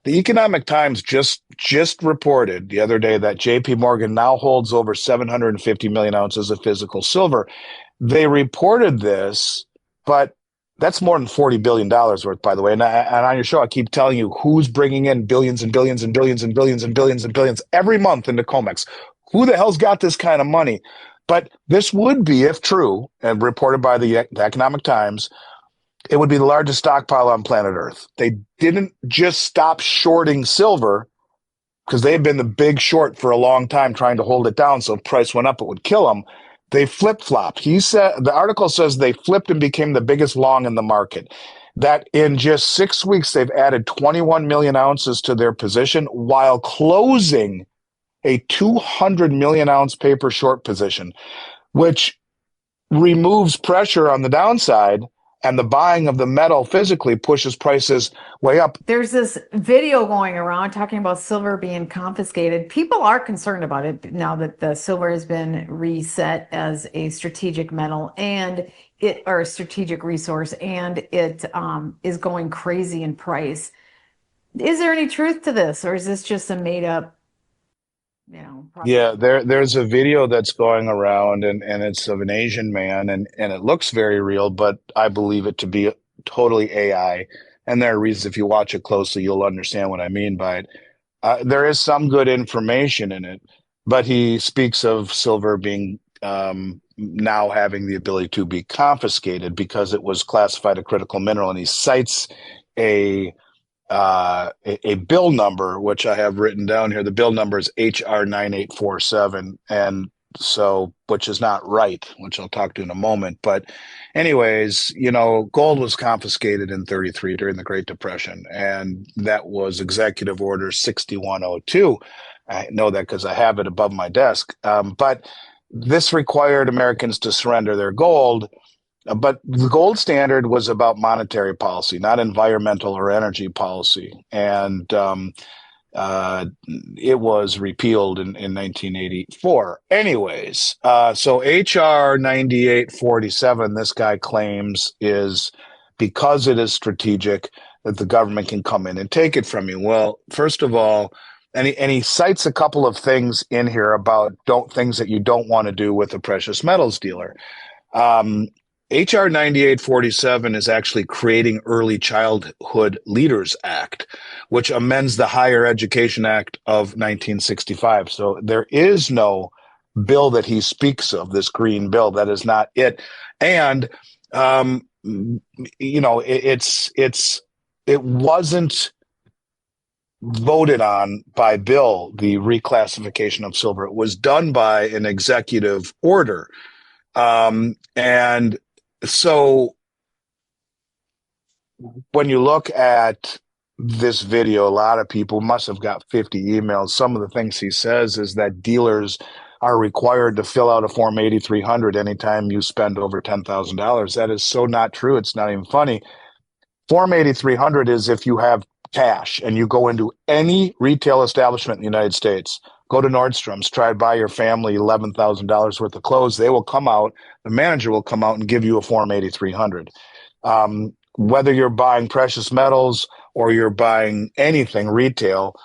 The Economic Times just reported the other day that JP Morgan now holds over 750 million ounces of physical silver. They reported this, but that's more than $40 billion worth, by the way. And on your show, I keep telling you who's bringing in billions and billions and billions and billions and billions and billions every month into COMEX. Who the hell's got this kind of money? But this would be, if true, and reported by the Economic Times, it would be the largest stockpile on planet Earth. They didn't just stop shorting silver because they had been the big short for a long time trying to hold it down. So if price went up, it would kill them. They flip-flopped. He said, the article says they flipped and became the biggest long in the market. That in just 6 weeks, they've added 21 million ounces to their position while closing a 200 million ounce paper short position, which removes pressure on the downside, and the buying of the metal physically pushes prices way up. There's this video going around talking about silver being confiscated. People are concerned about it now that the silver has been reset as a strategic metal and or a strategic resource, and it is going crazy in price. Is there any truth to this, or is this just a made up, Yeah, there's a video that's going around, and it's of an Asian man, and it looks very real, but I believe it to be totally AI. And there are reasons, if you watch it closely, you'll understand what I mean by it. There is some good information in it, but he speaks of silver being now having the ability to be confiscated because it was classified a critical mineral, and he cites a a bill number, which I have written down here. The bill number is HR 9847, and so, which is not right, which I'll talk to in a moment. But anyways, gold was confiscated in 33 during the Great Depression, and that was Executive Order 6102. I know that because I have it above my desk. But this required Americans to surrender their gold. But the gold standard was about monetary policy, not environmental or energy policy. And it was repealed in 1984. Anyways, so HR 9847, this guy claims, is because it is strategic that the government can come in and take it from you. Well, first of all, and he cites a couple of things in here about things that you don't want to do with a precious metals dealer. HR 9847 is actually creating Early Childhood Leaders Act, which amends the Higher Education Act of 1965. So there is no bill that he speaks of, this green bill. That is not it. And, it wasn't voted on by bill, the reclassification of silver. It was done by an executive order. And so when you look at this video, a lot of people must have got 50 emails. Some of the things he says is that dealers are required to fill out a Form 8300 anytime you spend over $10,000. That is so not true. It's not even funny. Form 8300 is if you have cash and you go into any retail establishment in the United States, go to Nordstrom's, try to buy your family $11,000 worth of clothes. They will come out, the manager will come out and give you a Form 8300. Whether you're buying precious metals or you're buying anything retail,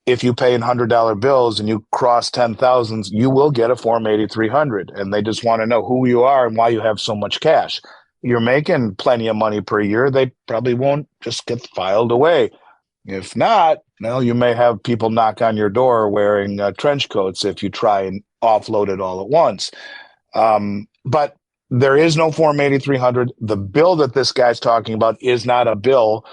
if you pay in $100 bills and you cross 10,000s, you will get a Form 8300. And they just want to know who you are and why you have so much cash. You're making plenty of money per year. They probably won't just get filed away. If not, well, you may have people knock on your door wearing trench coats if you try and offload it all at once. But there is no Form 8300. The bill that this guy's talking about is not a bill.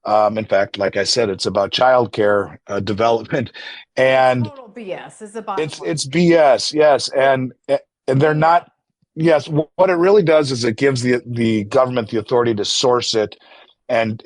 In fact, like I said, it's about childcare development, and total BS is about it's BS. Yes, and they're not. Yes, what it really does is it gives the government the authority to source it and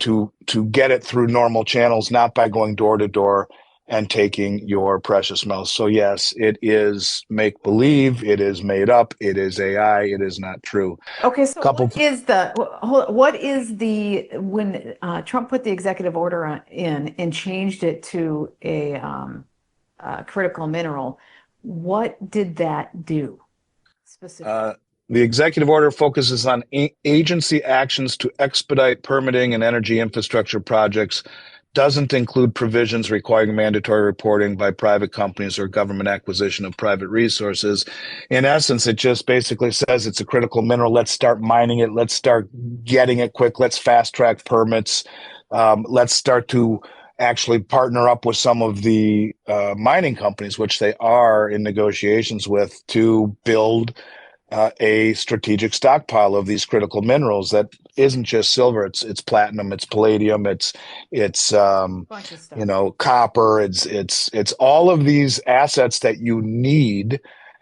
to get it through normal channels, not by going door to door and taking your precious metals. So yes, it is make believe, it is made up, it is AI, it is not true. Okay, so what is the when Trump put the executive order in and changed it to a critical mineral, what did that do specifically? The executive order focuses on agency actions to expedite permitting and energy infrastructure projects doesn't include provisions requiring mandatory reporting by private companies or government acquisition of private resources. In essence, it just basically says it's a critical mineral. Let's start mining it. Let's start getting it quick. Let's fast track permits. Let's start to actually partner up with some of the mining companies, which they are in negotiations with, to build a strategic stockpile of these critical minerals that isn't just silver. It's platinum, it's palladium, it's Bunch of stuff. you know, copper. It's all of these assets that you need,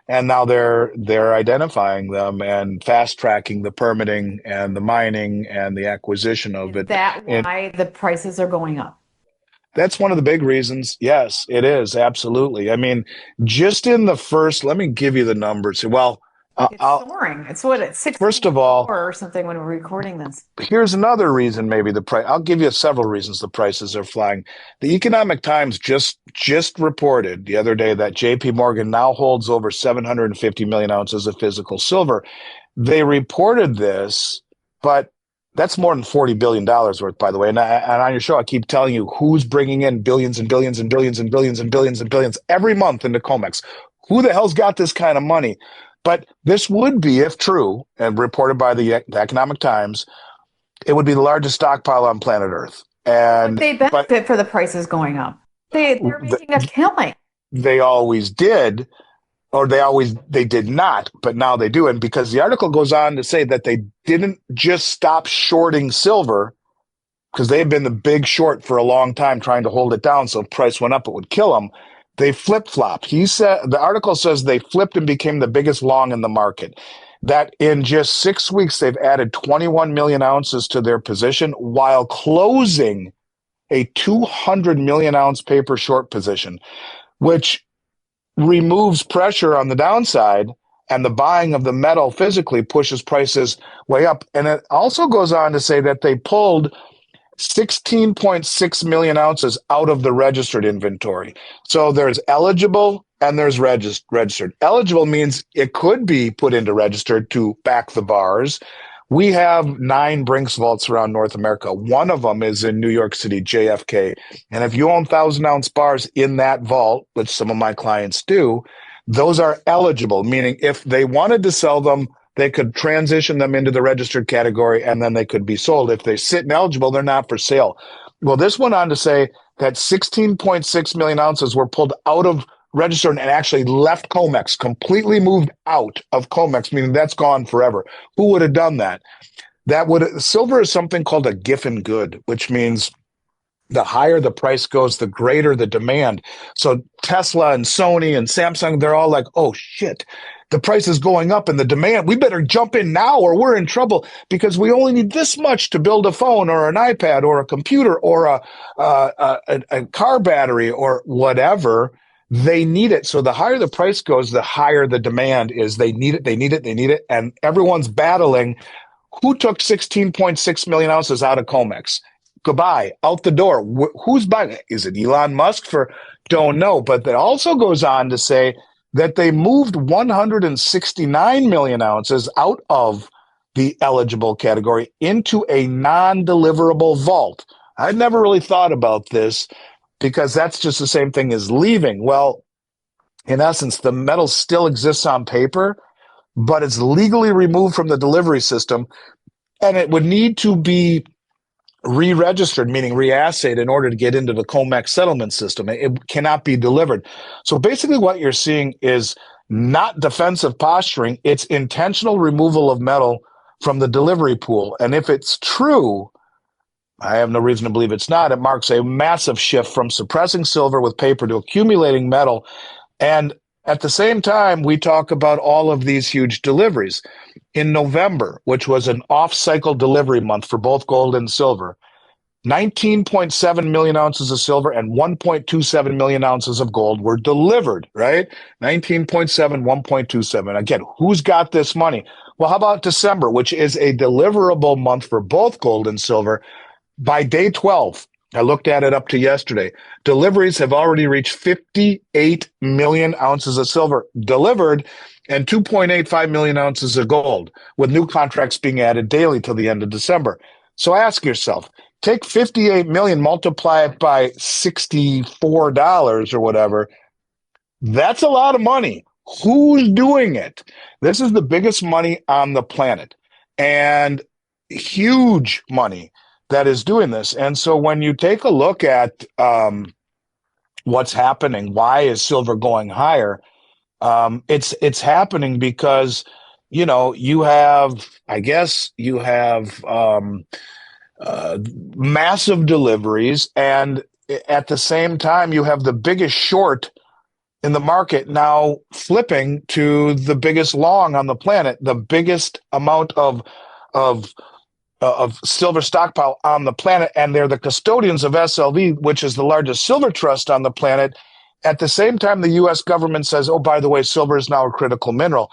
and now they're identifying them and fast tracking the permitting and the mining and the acquisition of Is it. that And why the prices are going up? that's one of the big reasons. Yes, it is. Absolutely. I mean, just in the first, let me give you the numbers. Well, It's I'll soaring. It's what it's first of all, 64 or something when we're recording this. here's another reason maybe the price. I'll give you several reasons the prices are flying. The Economic Times just reported the other day that JP Morgan now holds over 750 million ounces of physical silver. They reported this, but that's more than $40 billion worth, by the way. And on your show, I keep telling you who's bringing in billions and billions and billions and billions and billions and billions every month into COMEX. Who the hell's got this kind of money? But this would be, if true, and reported by the Economic Times, it would be the largest stockpile on planet Earth. But And they but benefit for the prices going up. They're making a killing. they always did, or they did not, but now they do. And because the article goes on to say that they didn't just stop shorting silver, because they had been the big short for a long time trying to hold it down, so if price went up, it would kill them. They flip-flopped. He said the article says they flipped and became the biggest long in the market. That in just 6 weeks, they've added 21 million ounces to their position while closing a 200 million ounce paper short position, which removes pressure on the downside, and the buying of the metal physically pushes prices way up. And it also goes on to say that they pulled 16.6 million ounces out of the registered inventory. So there's eligible and there's registered. Eligible means it could be put into registered to back the bars. We have 9 Brinks vaults around North America. One of them is in New York City, JFK. And if you own 1,000-ounce bars in that vault, which some of my clients do, those are eligible, meaning if they wanted to sell them, they could transition them into the registered category and then they could be sold. If they sit ineligible, they're not for sale. Well, this went on to say that 16.6 million ounces were pulled out of registered and actually left COMEX, completely moved out of COMEX, meaning that's gone forever. Who would have done that? Silver is something called a Giffen good, which means the higher the price goes, the greater the demand. So Tesla and Sony and Samsung, they're all like, oh shit, the price is going up and the demand, we better jump in now or we're in trouble because we only need this much to build a phone or an iPad or a computer or a car battery or whatever. They need it. So the higher the price goes, the higher the demand is. They need it, they need it, they need it. And everyone's battling. Who took 16.6 million ounces out of COMEX? Goodbye, out the door. Who's buying it? Is it Elon Musk? Don't know. But that also goes on to say that they moved 169 million ounces out of the eligible category into a non-deliverable vault. I'd never really thought about this because that's just the same thing as leaving. Well, in essence, the metal still exists on paper, but it's legally removed from the delivery system, and it would need to be re-registered, meaning reassayed, in order to get into the COMEX settlement system. It cannot be delivered. So basically what you're seeing is not defensive posturing, it's intentional removal of metal from the delivery pool. And if it's true, I have no reason to believe it's not, it marks a massive shift from suppressing silver with paper to accumulating metal. And at the same time, we talk about all of these huge deliveries. In November, which was an off-cycle delivery month for both gold and silver, 19.7 million ounces of silver and 1.27 million ounces of gold were delivered, right? 19.7, 1.27. Again, who's got this money? Well, how about December, which is a deliverable month for both gold and silver? By day 12, I looked at it up to yesterday, deliveries have already reached 58 million ounces of silver delivered and 2.85 million ounces of gold, with new contracts being added daily till the end of December. So ask yourself, take 58 million, multiply it by $64 or whatever. That's a lot of money. Who's doing it? This is the biggest money on the planet, and huge money that is doing this. And so when you take a look at what's happening, why is silver going higher? It's happening because you have, I guess, massive deliveries, and at the same time, you have the biggest short in the market now flipping to the biggest long on the planet, the biggest amount of silver stockpile on the planet, and they're the custodians of SLV, which is the largest silver trust on the planet. At the same time, the U.S. government says, "Oh, by the way, silver is now a critical mineral."